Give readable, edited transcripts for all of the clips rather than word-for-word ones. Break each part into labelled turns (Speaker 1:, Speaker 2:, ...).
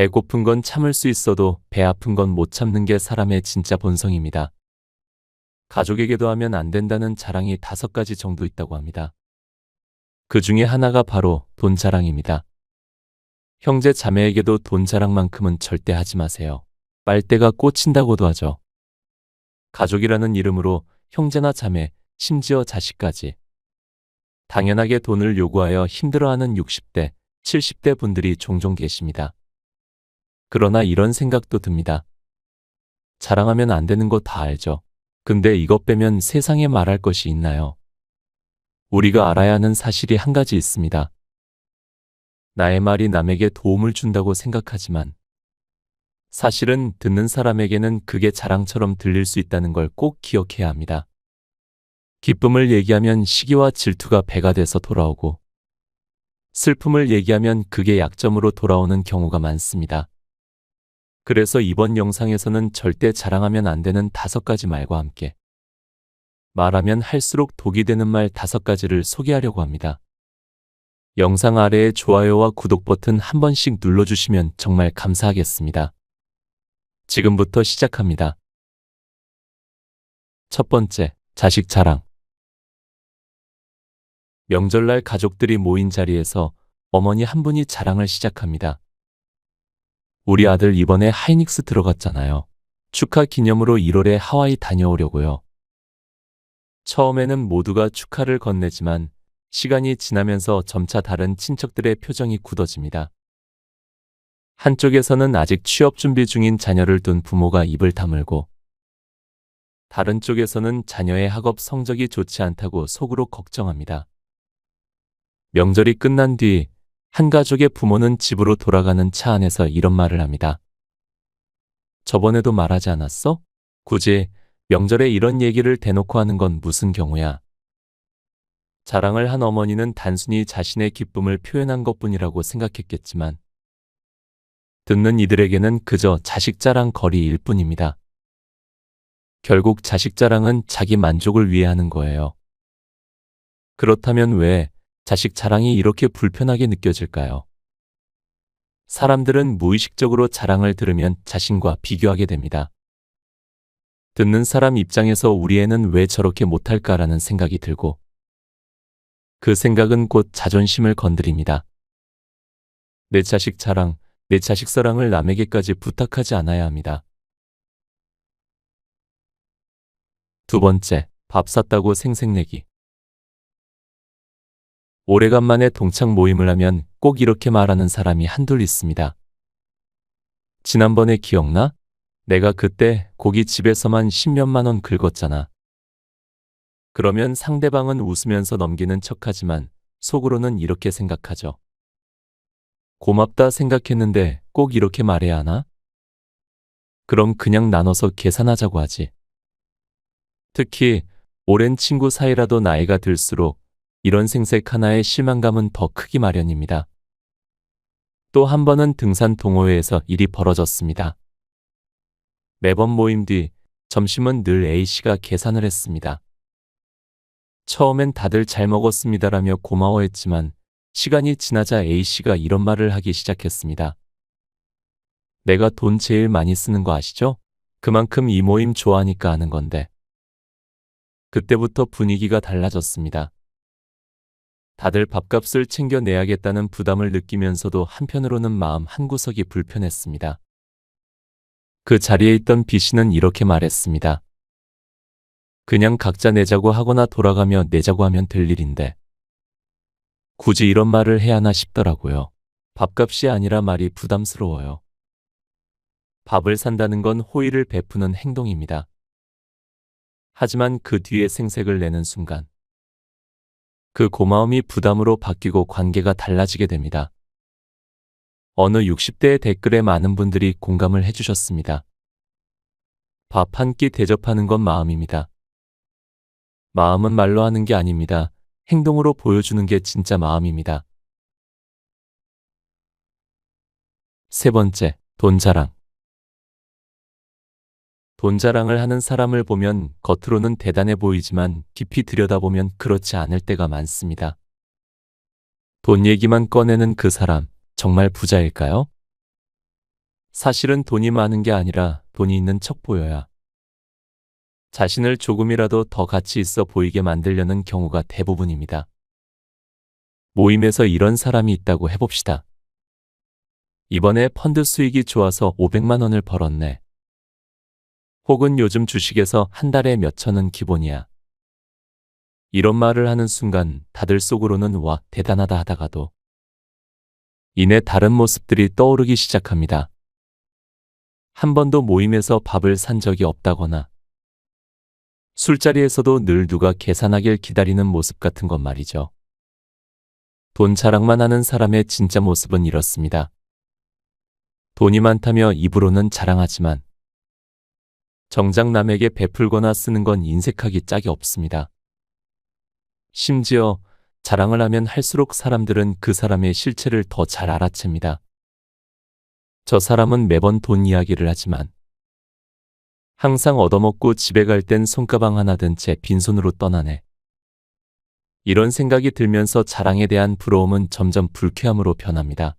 Speaker 1: 배고픈 건 참을 수 있어도 배 아픈 건 못 참는 게 사람의 진짜 본성입니다. 가족에게도 하면 안 된다는 자랑이 5가지 정도 있다고 합니다. 그 중에 하나가 바로 돈 자랑입니다. 형제 자매에게도 돈 자랑만큼은 절대 하지 마세요. 빨대가 꽂힌다고도 하죠. 가족이라는 이름으로 형제나 자매, 심지어 자식까지. 당연하게 돈을 요구하여 힘들어하는 60대, 70대 분들이 종종 계십니다. 그러나 이런 생각도 듭니다. 자랑하면 안 되는 거 다 알죠. 근데 이것 빼면 세상에 말할 것이 있나요? 우리가 알아야 하는 사실이 한 가지 있습니다. 나의 말이 남에게 도움을 준다고 생각하지만 사실은 듣는 사람에게는 그게 자랑처럼 들릴 수 있다는 걸 꼭 기억해야 합니다. 기쁨을 얘기하면 시기와 질투가 배가 돼서 돌아오고 슬픔을 얘기하면 그게 약점으로 돌아오는 경우가 많습니다. 그래서 이번 영상에서는 절대 자랑하면 안 되는 5가지 말과 함께 말하면 할수록 독이 되는 말 5가지를 소개하려고 합니다. 영상 아래에 좋아요와 구독 버튼 한 번씩 눌러주시면 정말 감사하겠습니다. 지금부터 시작합니다. 첫 번째, 자식 자랑. 명절날 가족들이 모인 자리에서 어머니 한 분이 자랑을 시작합니다. 우리 아들 이번에 하이닉스 들어갔잖아요. 축하 기념으로 1월에 하와이 다녀오려고요. 처음에는 모두가 축하를 건네지만 시간이 지나면서 점차 다른 친척들의 표정이 굳어집니다. 한쪽에서는 아직 취업 준비 중인 자녀를 둔 부모가 입을 다물고 다른 쪽에서는 자녀의 학업 성적이 좋지 않다고 속으로 걱정합니다. 명절이 끝난 뒤 한 가족의 부모는 집으로 돌아가는 차 안에서 이런 말을 합니다. 저번에도 말하지 않았어? 굳이 명절에 이런 얘기를 대놓고 하는 건 무슨 경우야? 자랑을 한 어머니는 단순히 자신의 기쁨을 표현한 것뿐이라고 생각했겠지만 듣는 이들에게는 그저 자식 자랑 거리일 뿐입니다. 결국 자식 자랑은 자기 만족을 위해 하는 거예요. 그렇다면 왜 자식 자랑이 이렇게 불편하게 느껴질까요? 사람들은 무의식적으로 자랑을 들으면 자신과 비교하게 됩니다. 듣는 사람 입장에서 우리 애는 왜 저렇게 못할까라는 생각이 들고 그 생각은 곧 자존심을 건드립니다. 내 자식 자랑, 내 자식 사랑을 남에게까지 부탁하지 않아야 합니다. 두 번째, 밥 샀다고 생색내기. 오래간만에 동창 모임을 하면 꼭 이렇게 말하는 사람이 한둘 있습니다. 지난번에 기억나? 내가 그때 고기 집에서만 10몇만 원 긁었잖아. 그러면 상대방은 웃으면서 넘기는 척하지만 속으로는 이렇게 생각하죠. 고맙다 생각했는데 꼭 이렇게 말해야 하나? 그럼 그냥 나눠서 계산하자고 하지. 특히 오랜 친구 사이라도 나이가 들수록 이런 생색 하나의 실망감은 더 크기 마련입니다. 또 한 번은 등산 동호회에서 일이 벌어졌습니다. 매번 모임 뒤 점심은 늘 A씨가 계산을 했습니다. 처음엔 다들 잘 먹었습니다라며 고마워했지만 시간이 지나자 A씨가 이런 말을 하기 시작했습니다. 내가 돈 제일 많이 쓰는 거 아시죠? 그만큼 이 모임 좋아하니까 하는 건데. 그때부터 분위기가 달라졌습니다. 다들 밥값을 챙겨내야겠다는 부담을 느끼면서도 한편으로는 마음 한구석이 불편했습니다. 그 자리에 있던 B씨는 이렇게 말했습니다. 그냥 각자 내자고 하거나 돌아가며 내자고 하면 될 일인데 굳이 이런 말을 해야 하나 싶더라고요. 밥값이 아니라 말이 부담스러워요. 밥을 산다는 건 호의를 베푸는 행동입니다. 하지만 그 뒤에 생색을 내는 순간 그 고마움이 부담으로 바뀌고 관계가 달라지게 됩니다. 어느 60대의 댓글에 많은 분들이 공감을 해주셨습니다. 밥 한 끼 대접하는 건 마음입니다. 마음은 말로 하는 게 아닙니다. 행동으로 보여주는 게 진짜 마음입니다. 세 번째, 돈 자랑. 돈 자랑을 하는 사람을 보면 겉으로는 대단해 보이지만 깊이 들여다보면 그렇지 않을 때가 많습니다. 돈 얘기만 꺼내는 그 사람, 정말 부자일까요? 사실은 돈이 많은 게 아니라 돈이 있는 척 보여야 자신을 조금이라도 더 가치 있어 보이게 만들려는 경우가 대부분입니다. 모임에서 이런 사람이 있다고 해봅시다. 이번에 펀드 수익이 좋아서 500만 원을 벌었네. 혹은 요즘 주식에서 한 달에 몇천은 기본이야. 이런 말을 하는 순간 다들 속으로는 와, 대단하다 하다가도 이내 다른 모습들이 떠오르기 시작합니다. 한 번도 모임에서 밥을 산 적이 없다거나 술자리에서도 늘 누가 계산하길 기다리는 모습 같은 것 말이죠. 돈 자랑만 하는 사람의 진짜 모습은 이렇습니다. 돈이 많다며 입으로는 자랑하지만 정작 남에게 베풀거나 쓰는 건 인색하기 짝이 없습니다. 심지어 자랑을 하면 할수록 사람들은 그 사람의 실체를 더 잘 알아챕니다. 저 사람은 매번 돈 이야기를 하지만 항상 얻어먹고 집에 갈 땐 손가방 하나 든 채 빈손으로 떠나네. 이런 생각이 들면서 자랑에 대한 부러움은 점점 불쾌함으로 변합니다.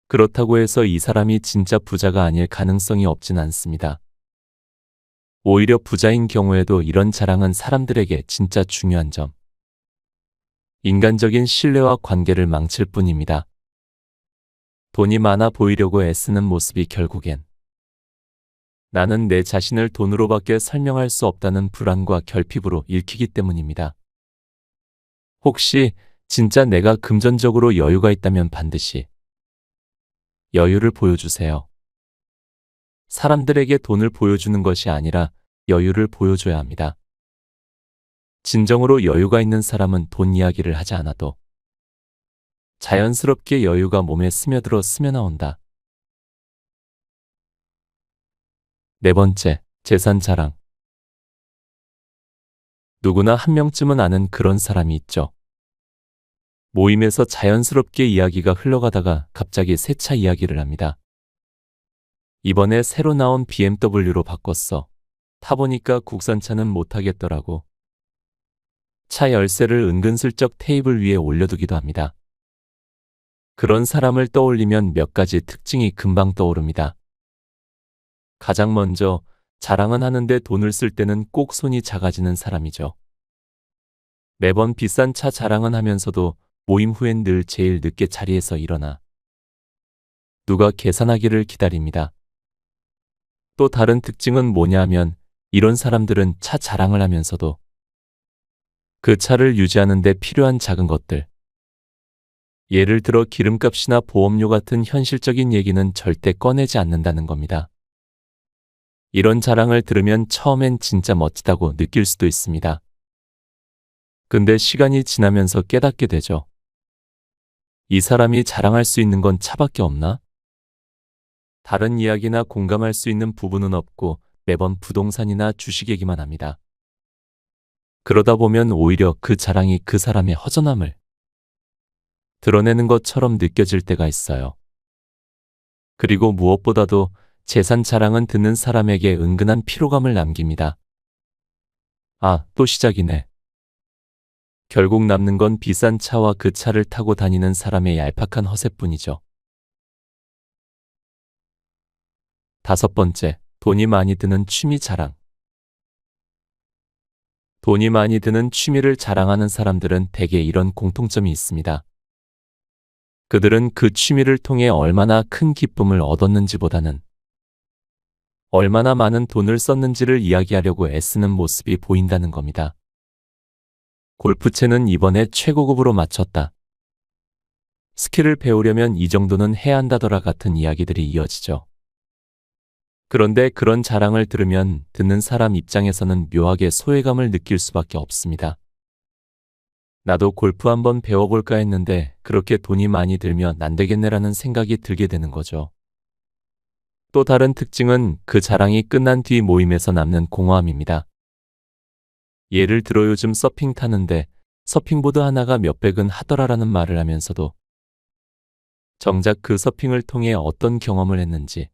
Speaker 1: 그렇다고 해서 이 사람이 진짜 부자가 아닐 가능성이 없진 않습니다. 오히려 부자인 경우에도 이런 자랑은 사람들에게 진짜 중요한 점. 인간적인 신뢰와 관계를 망칠 뿐입니다. 돈이 많아 보이려고 애쓰는 모습이 결국엔 나는 내 자신을 돈으로밖에 설명할 수 없다는 불안과 결핍으로 읽히기 때문입니다. 혹시 진짜 내가 금전적으로 여유가 있다면 반드시 여유를 보여주세요. 사람들에게 돈을 보여주는 것이 아니라 여유를 보여줘야 합니다. 진정으로 여유가 있는 사람은 돈 이야기를 하지 않아도 자연스럽게 여유가 몸에 스며들어 스며나온다. 네 번째, 재산 자랑. 누구나 한 명쯤은 아는 그런 사람이 있죠. 모임에서 자연스럽게 이야기가 흘러가다가 갑자기 새 차 이야기를 합니다. 이번에 새로 나온 BMW로 바꿨어. 타보니까 국산차는 못하겠더라고. 차 열쇠를 은근슬쩍 테이블 위에 올려두기도 합니다. 그런 사람을 떠올리면 몇 가지 특징이 금방 떠오릅니다. 가장 먼저 자랑은 하는데 돈을 쓸 때는 꼭 손이 작아지는 사람이죠. 매번 비싼 차 자랑은 하면서도 모임 후엔 늘 제일 늦게 자리에서 일어나 누가 계산하기를 기다립니다. 또 다른 특징은 뭐냐 하면 이런 사람들은 차 자랑을 하면서도 그 차를 유지하는 데 필요한 작은 것들, 예를 들어 기름값이나 보험료 같은 현실적인 얘기는 절대 꺼내지 않는다는 겁니다. 이런 자랑을 들으면 처음엔 진짜 멋지다고 느낄 수도 있습니다. 근데 시간이 지나면서 깨닫게 되죠. 이 사람이 자랑할 수 있는 건 차밖에 없나? 다른 이야기나 공감할 수 있는 부분은 없고 매번 부동산이나 주식 얘기만 합니다. 그러다 보면 오히려 그 자랑이 그 사람의 허전함을 드러내는 것처럼 느껴질 때가 있어요. 그리고 무엇보다도 재산 자랑은 듣는 사람에게 은근한 피로감을 남깁니다. 아, 또 시작이네. 결국 남는 건 비싼 차와 그 차를 타고 다니는 사람의 얄팍한 허세뿐이죠. 다섯 번째, 돈이 많이 드는 취미 자랑. 돈이 많이 드는 취미를 자랑하는 사람들은 대개 이런 공통점이 있습니다. 그들은 그 취미를 통해 얼마나 큰 기쁨을 얻었는지보다는 얼마나 많은 돈을 썼는지를 이야기하려고 애쓰는 모습이 보인다는 겁니다. 골프채는 이번에 최고급으로 맞췄다. 스킬을 배우려면 이 정도는 해야 한다더라 같은 이야기들이 이어지죠. 그런데 그런 자랑을 들으면 듣는 사람 입장에서는 묘하게 소외감을 느낄 수밖에 없습니다. 나도 골프 한번 배워볼까 했는데 그렇게 돈이 많이 들면 안 되겠네라는 생각이 들게 되는 거죠. 또 다른 특징은 그 자랑이 끝난 뒤 모임에서 남는 공허함입니다. 예를 들어 요즘 서핑 타는데 서핑보드 하나가 몇백은 하더라라는 말을 하면서도 정작 그 서핑을 통해 어떤 경험을 했는지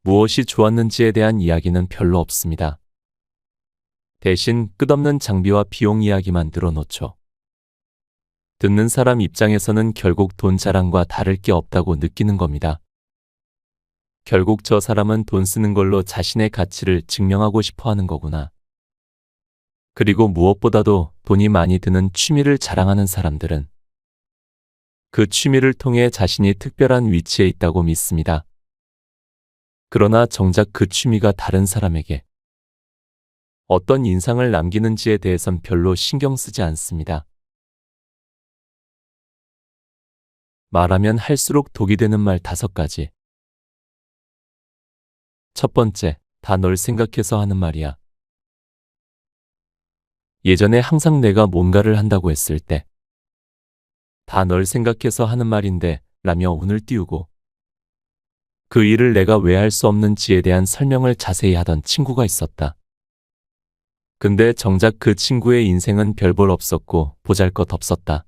Speaker 1: 무엇이 좋았는지에 대한 이야기는 별로 없습니다. 대신 끝없는 장비와 비용 이야기만 늘어놓죠. 듣는 사람 입장에서는 결국 돈 자랑과 다를 게 없다고 느끼는 겁니다. 결국 저 사람은 돈 쓰는 걸로 자신의 가치를 증명하고 싶어 하는 거구나. 그리고 무엇보다도 돈이 많이 드는 취미를 자랑하는 사람들은 그 취미를 통해 자신이 특별한 위치에 있다고 믿습니다. 그러나 정작 그 취미가 다른 사람에게 어떤 인상을 남기는지에 대해선 별로 신경 쓰지 않습니다. 말하면 할수록 독이 되는 말 5가지. 첫 번째, 다 널 생각해서 하는 말이야. 예전에 항상 내가 뭔가를 한다고 했을 때 다 널 생각해서 하는 말인데 라며 운을 띄우고 그 일을 내가 왜 할 수 없는지에 대한 설명을 자세히 하던 친구가 있었다. 근데 정작 그 친구의 인생은 별 볼 없었고 보잘것 없었다.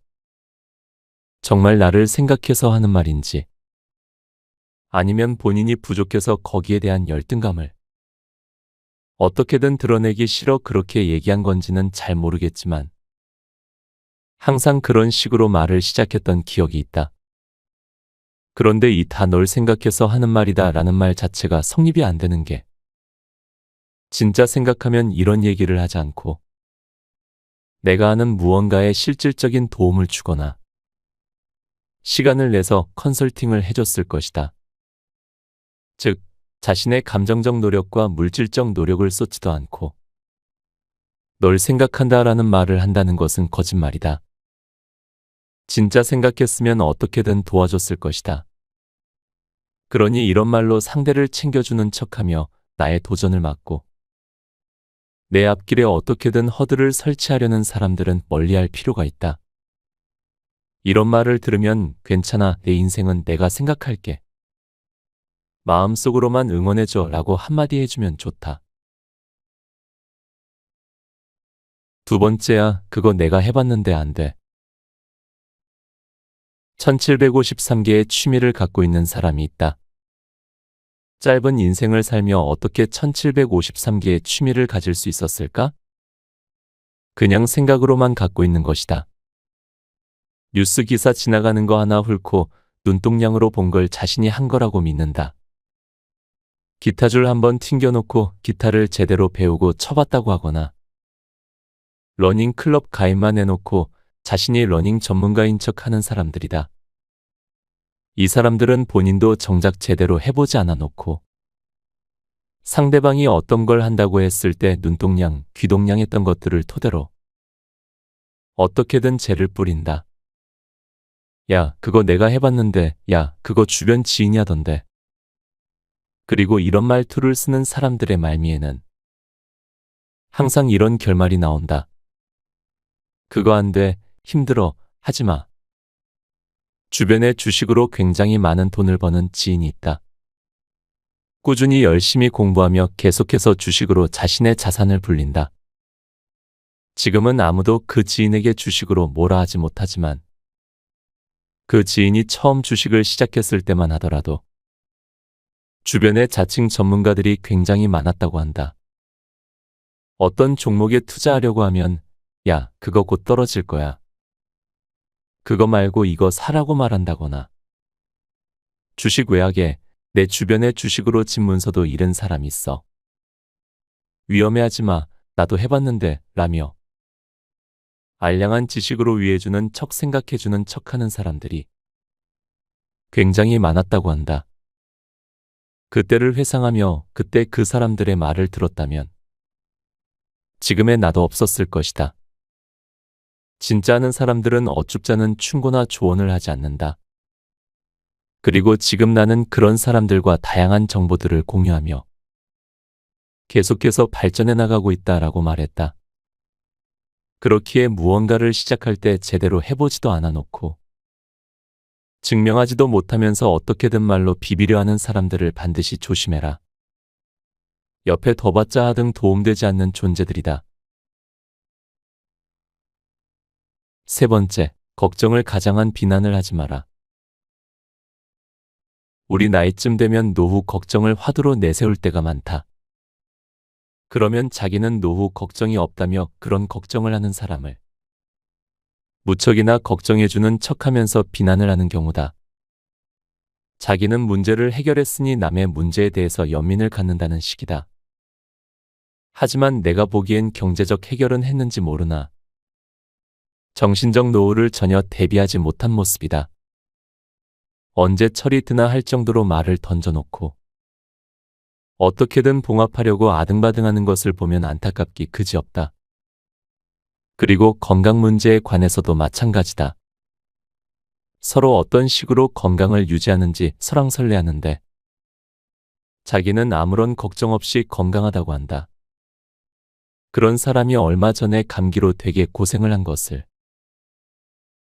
Speaker 1: 정말 나를 생각해서 하는 말인지 아니면 본인이 부족해서 거기에 대한 열등감을 어떻게든 드러내기 싫어 그렇게 얘기한 건지는 잘 모르겠지만 항상 그런 식으로 말을 시작했던 기억이 있다. 그런데 이 다 널 생각해서 하는 말이다 라는 말 자체가 성립이 안 되는 게 진짜 생각하면 이런 얘기를 하지 않고 내가 하는 무언가에 실질적인 도움을 주거나 시간을 내서 컨설팅을 해줬을 것이다. 즉, 자신의 감정적 노력과 물질적 노력을 쏟지도 않고 널 생각한다라는 말을 한다는 것은 거짓말이다. 진짜 생각했으면 어떻게든 도와줬을 것이다. 그러니 이런 말로 상대를 챙겨주는 척하며 나의 도전을 막고 내 앞길에 어떻게든 허들을 설치하려는 사람들은 멀리할 필요가 있다. 이런 말을 들으면 괜찮아, 내 인생은 내가 생각할게. 마음속으로만 응원해줘 라고 한마디 해주면 좋다. 두 번째야, 그거 내가 해봤는데 안 돼. 1753개의 취미를 갖고 있는 사람이 있다. 짧은 인생을 살며 어떻게 1753개의 취미를 가질 수 있었을까? 그냥 생각으로만 갖고 있는 것이다. 뉴스 기사 지나가는 거 하나 훑고 눈동냥으로 본 걸 자신이 한 거라고 믿는다. 기타줄 한번 튕겨놓고 기타를 제대로 배우고 쳐봤다고 하거나 러닝 클럽 가입만 해놓고 자신이 러닝 전문가인 척 하는 사람들이다. 이 사람들은 본인도 정작 제대로 해보지 않아 놓고 상대방이 어떤 걸 한다고 했을 때 눈동냥, 귀동냥했던 것들을 토대로 어떻게든 재를 뿌린다. 야, 그거 내가 해봤는데, 야, 그거 주변 지인이 하던데. 그리고 이런 말투를 쓰는 사람들의 말미에는 항상 이런 결말이 나온다. 그거 안 돼, 힘들어, 하지 마. 주변에 주식으로 굉장히 많은 돈을 버는 지인이 있다. 꾸준히 열심히 공부하며 계속해서 주식으로 자신의 자산을 불린다. 지금은 아무도 그 지인에게 주식으로 뭐라 하지 못하지만 그 지인이 처음 주식을 시작했을 때만 하더라도 주변에 자칭 전문가들이 굉장히 많았다고 한다. 어떤 종목에 투자하려고 하면 야, 그거 곧 떨어질 거야. 그거 말고 이거 사라고 말한다거나 주식 외학에 내 주변에 주식으로 진 문서도 잃은 사람이 있어. 위험해하지 마, 나도 해봤는데 라며 알량한 지식으로 위해주는 척 생각해주는 척하는 사람들이 굉장히 많았다고 한다. 그때를 회상하며 그때 그 사람들의 말을 들었다면 지금의 나도 없었을 것이다. 진짜 아는 사람들은 어줍잖은 충고나 조언을 하지 않는다. 그리고 지금 나는 그런 사람들과 다양한 정보들을 공유하며 계속해서 발전해 나가고 있다라고 말했다. 그렇기에 무언가를 시작할 때 제대로 해보지도 않아 놓고 증명하지도 못하면서 어떻게든 말로 비비려 하는 사람들을 반드시 조심해라. 옆에 둬봤자 하등 도움되지 않는 존재들이다. 세 번째, 걱정을 가장한 비난을 하지 마라. 우리 나이쯤 되면 노후 걱정을 화두로 내세울 때가 많다. 그러면 자기는 노후 걱정이 없다며 그런 걱정을 하는 사람을 무척이나 걱정해주는 척하면서 비난을 하는 경우다. 자기는 문제를 해결했으니 남의 문제에 대해서 연민을 갖는다는 식이다. 하지만 내가 보기엔 경제적 해결은 했는지 모르나 정신적 노후를 전혀 대비하지 못한 모습이다. 언제 철이 드나 할 정도로 말을 던져놓고 어떻게든 봉합하려고 아등바등하는 것을 보면 안타깝기 그지없다. 그리고 건강 문제에 관해서도 마찬가지다. 서로 어떤 식으로 건강을 유지하는지 설왕설래하는데 자기는 아무런 걱정 없이 건강하다고 한다. 그런 사람이 얼마 전에 감기로 되게 고생을 한 것을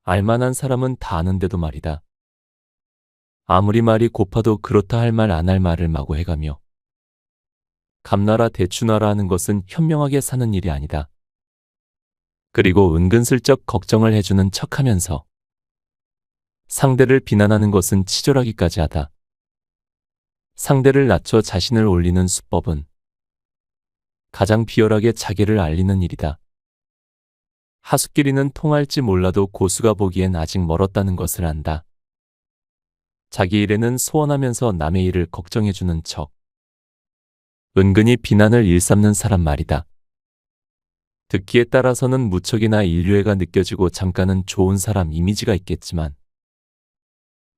Speaker 1: 알만한 사람은 다 아는데도 말이다. 아무리 말이 고파도 그렇다 할 말 안 할 말을 마구 해가며 감나라 대추나라 하는 것은 현명하게 사는 일이 아니다. 그리고 은근슬쩍 걱정을 해주는 척하면서 상대를 비난하는 것은 치졸하기까지 하다. 상대를 낮춰 자신을 올리는 수법은 가장 비열하게 자기를 알리는 일이다. 하숙끼리는 통할지 몰라도 고수가 보기엔 아직 멀었다는 것을 안다. 자기 일에는 소원하면서 남의 일을 걱정해주는 척. 은근히 비난을 일삼는 사람 말이다. 듣기에 따라서는 무척이나 인류애가 느껴지고 잠깐은 좋은 사람 이미지가 있겠지만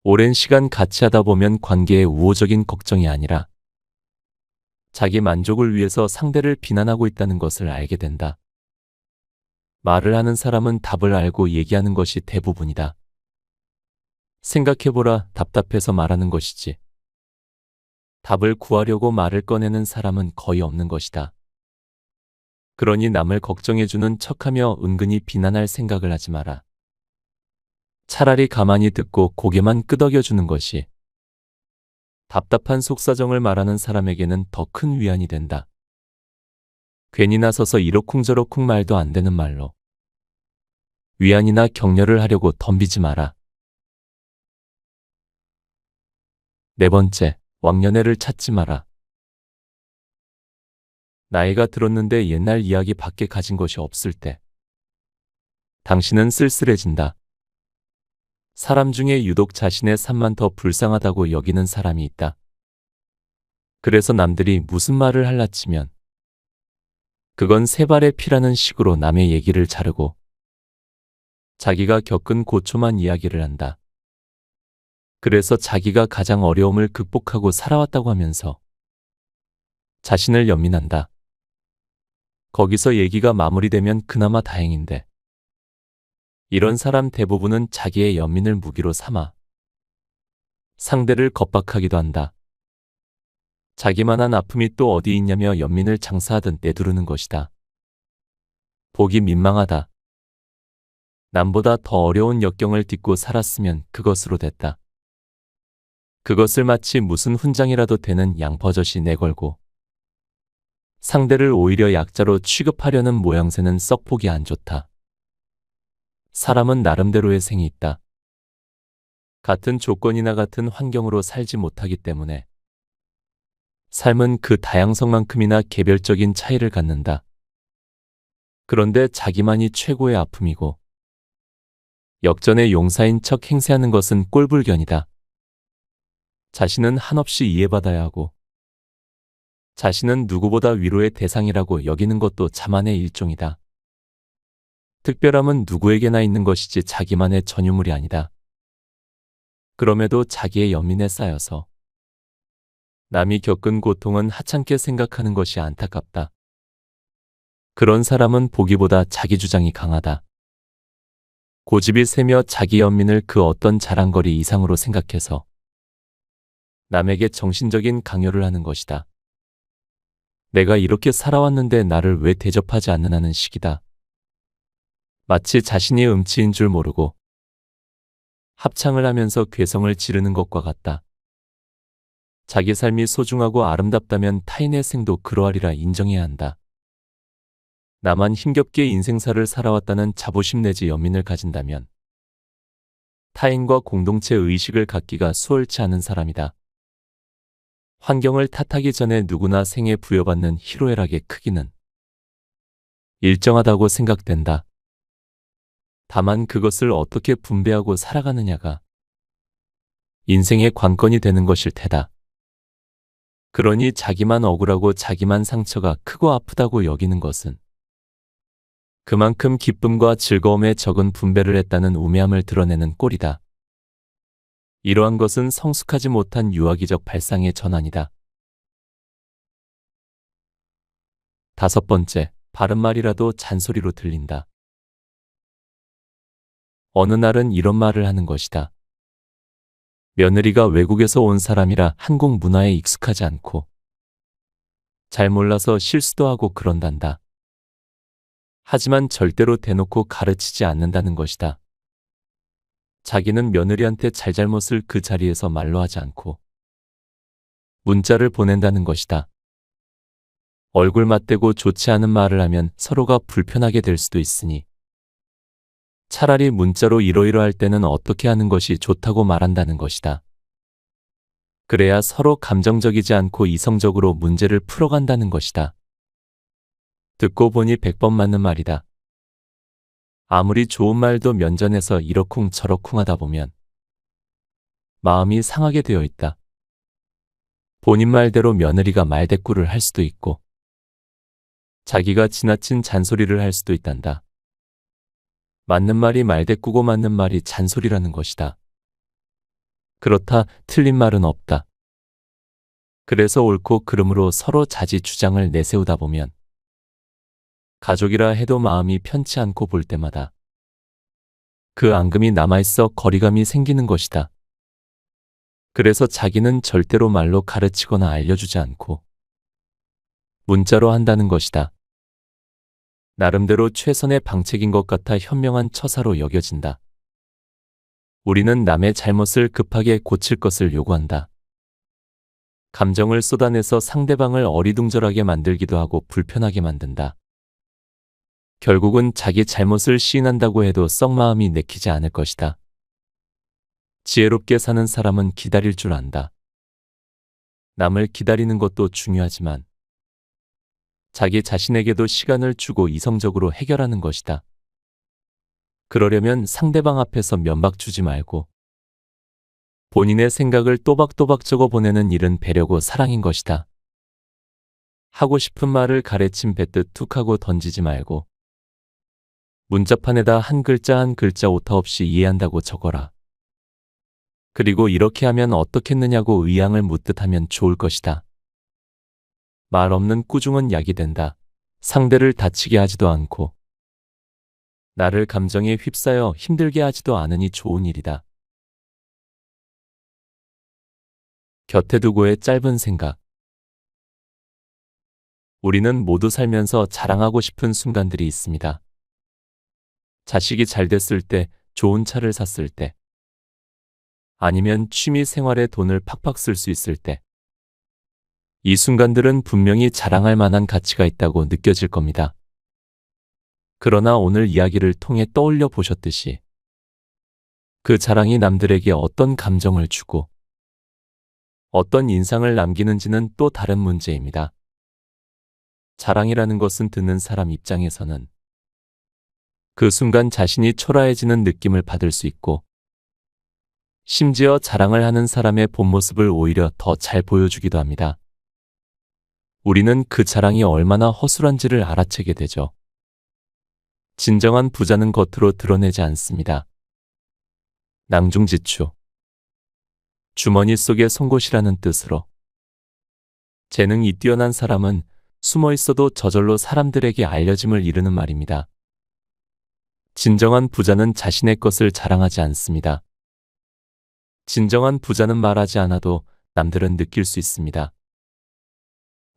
Speaker 1: 오랜 시간 같이 하다 보면 관계의 우호적인 걱정이 아니라 자기 만족을 위해서 상대를 비난하고 있다는 것을 알게 된다. 말을 하는 사람은 답을 알고 얘기하는 것이 대부분이다. 생각해보라, 답답해서 말하는 것이지. 답을 구하려고 말을 꺼내는 사람은 거의 없는 것이다. 그러니 남을 걱정해주는 척하며 은근히 비난할 생각을 하지 마라. 차라리 가만히 듣고 고개만 끄덕여주는 것이 답답한 속사정을 말하는 사람에게는 더 큰 위안이 된다. 괜히 나서서 이러쿵저러쿵 말도 안 되는 말로 위안이나 격려를 하려고 덤비지 마라. 네 번째, 왕년애를 찾지 마라. 나이가 들었는데 옛날 이야기 밖에 가진 것이 없을 때 당신은 쓸쓸해진다. 사람 중에 유독 자신의 삶만 더 불쌍하다고 여기는 사람이 있다. 그래서 남들이 무슨 말을 할라치면 그건 세 발의 피라는 식으로 남의 얘기를 자르고 자기가 겪은 고초만 이야기를 한다. 그래서 자기가 가장 어려움을 극복하고 살아왔다고 하면서 자신을 연민한다. 거기서 얘기가 마무리되면 그나마 다행인데 이런 사람 대부분은 자기의 연민을 무기로 삼아 상대를 겁박하기도 한다. 자기만한 아픔이 또 어디 있냐며 연민을 장사하듯 내두르는 것이다. 보기 민망하다. 남보다 더 어려운 역경을 딛고 살았으면 그것으로 됐다. 그것을 마치 무슨 훈장이라도 되는 양버젓이 내걸고 상대를 오히려 약자로 취급하려는 모양새는 썩 보기 안 좋다. 사람은 나름대로의 생이 있다. 같은 조건이나 같은 환경으로 살지 못하기 때문에 삶은 그 다양성만큼이나 개별적인 차이를 갖는다. 그런데 자기만이 최고의 아픔이고 역전의 용사인 척 행세하는 것은 꼴불견이다. 자신은 한없이 이해받아야 하고 자신은 누구보다 위로의 대상이라고 여기는 것도 자만의 일종이다. 특별함은 누구에게나 있는 것이지 자기만의 전유물이 아니다. 그럼에도 자기의 연민에 쌓여서 남이 겪은 고통은 하찮게 생각하는 것이 안타깝다. 그런 사람은 보기보다 자기 주장이 강하다. 고집이 세며 자기 연민을 그 어떤 자랑거리 이상으로 생각해서 남에게 정신적인 강요를 하는 것이다. 내가 이렇게 살아왔는데 나를 왜 대접하지 않느냐는 식이다. 마치 자신이 음치인 줄 모르고 합창을 하면서 괴성을 지르는 것과 같다. 자기 삶이 소중하고 아름답다면 타인의 생도 그러하리라 인정해야 한다. 나만 힘겹게 인생사를 살아왔다는 자부심 내지 연민을 가진다면 타인과 공동체 의식을 갖기가 수월치 않은 사람이다. 환경을 탓하기 전에 누구나 생에 부여받는 희로애락의 크기는 일정하다고 생각된다. 다만 그것을 어떻게 분배하고 살아가느냐가 인생의 관건이 되는 것일 테다. 그러니 자기만 억울하고 자기만 상처가 크고 아프다고 여기는 것은 그만큼 기쁨과 즐거움에 적은 분배를 했다는 우매함을 드러내는 꼴이다. 이러한 것은 성숙하지 못한 유아기적 발상의 전환이다. 5번째, 바른 말이라도 잔소리로 들린다. 어느 날은 이런 말을 하는 것이다. 며느리가 외국에서 온 사람이라 한국 문화에 익숙하지 않고 잘 몰라서 실수도 하고 그런단다. 하지만 절대로 대놓고 가르치지 않는다는 것이다. 자기는 며느리한테 잘잘못을 그 자리에서 말로 하지 않고 문자를 보낸다는 것이다. 얼굴 맞대고 좋지 않은 말을 하면 서로가 불편하게 될 수도 있으니 차라리 문자로 이러이러할 때는 어떻게 하는 것이 좋다고 말한다는 것이다. 그래야 서로 감정적이지 않고 이성적으로 문제를 풀어간다는 것이다. 듣고 보니 100번 맞는 말이다. 아무리 좋은 말도 면전에서 이러쿵저러쿵 하다 보면 마음이 상하게 되어 있다. 본인 말대로 며느리가 말대꾸를 할 수도 있고 자기가 지나친 잔소리를 할 수도 있단다. 맞는 말이 말대꾸고 맞는 말이 잔소리라는 것이다. 그렇다 틀린 말은 없다. 그래서 옳고 그름으로 서로 자지 주장을 내세우다 보면 가족이라 해도 마음이 편치 않고 볼 때마다 그 앙금이 남아있어 거리감이 생기는 것이다. 그래서 자기는 절대로 말로 가르치거나 알려주지 않고 문자로 한다는 것이다. 나름대로 최선의 방책인 것 같아 현명한 처사로 여겨진다. 우리는 남의 잘못을 급하게 고칠 것을 요구한다. 감정을 쏟아내서 상대방을 어리둥절하게 만들기도 하고 불편하게 만든다. 결국은 자기 잘못을 시인한다고 해도 썩 마음이 내키지 않을 것이다. 지혜롭게 사는 사람은 기다릴 줄 안다. 남을 기다리는 것도 중요하지만 자기 자신에게도 시간을 주고 이성적으로 해결하는 것이다. 그러려면 상대방 앞에서 면박 주지 말고 본인의 생각을 또박또박 적어 보내는 일은 배려고 사랑인 것이다. 하고 싶은 말을 가래침 뱉듯 툭 하고 던지지 말고 문자판에다 한 글자 한 글자 오타 없이 이해한다고 적어라. 그리고 이렇게 하면 어떻겠느냐고 의향을 묻듯 하면 좋을 것이다. 말 없는 꾸중은 약이 된다. 상대를 다치게 하지도 않고 나를 감정에 휩싸여 힘들게 하지도 않으니 좋은 일이다. 곁에 두고의 짧은 생각. 우리는 모두 살면서 자랑하고 싶은 순간들이 있습니다. 자식이 잘 됐을 때, 좋은 차를 샀을 때, 아니면 취미 생활에 돈을 팍팍 쓸 수 있을 때, 이 순간들은 분명히 자랑할 만한 가치가 있다고 느껴질 겁니다. 그러나 오늘 이야기를 통해 떠올려 보셨듯이 그 자랑이 남들에게 어떤 감정을 주고 어떤 인상을 남기는지는 또 다른 문제입니다. 자랑이라는 것은 듣는 사람 입장에서는 그 순간 자신이 초라해지는 느낌을 받을 수 있고 심지어 자랑을 하는 사람의 본 모습을 오히려 더 잘 보여주기도 합니다. 우리는 그 자랑이 얼마나 허술한지를 알아채게 되죠. 진정한 부자는 겉으로 드러내지 않습니다. 낭중지추. 주머니 속의 송곳이라는 뜻으로. 재능이 뛰어난 사람은 숨어 있어도 저절로 사람들에게 알려짐을 이루는 말입니다. 진정한 부자는 자신의 것을 자랑하지 않습니다. 진정한 부자는 말하지 않아도 남들은 느낄 수 있습니다.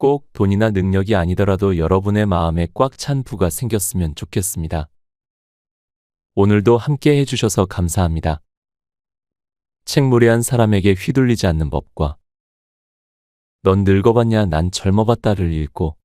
Speaker 1: 꼭 돈이나 능력이 아니더라도 여러분의 마음에 꽉 찬 부가 생겼으면 좋겠습니다. 오늘도 함께 해주셔서 감사합니다. 책무리한 사람에게 휘둘리지 않는 법과 넌 늙어봤냐 난 젊어봤다를 읽고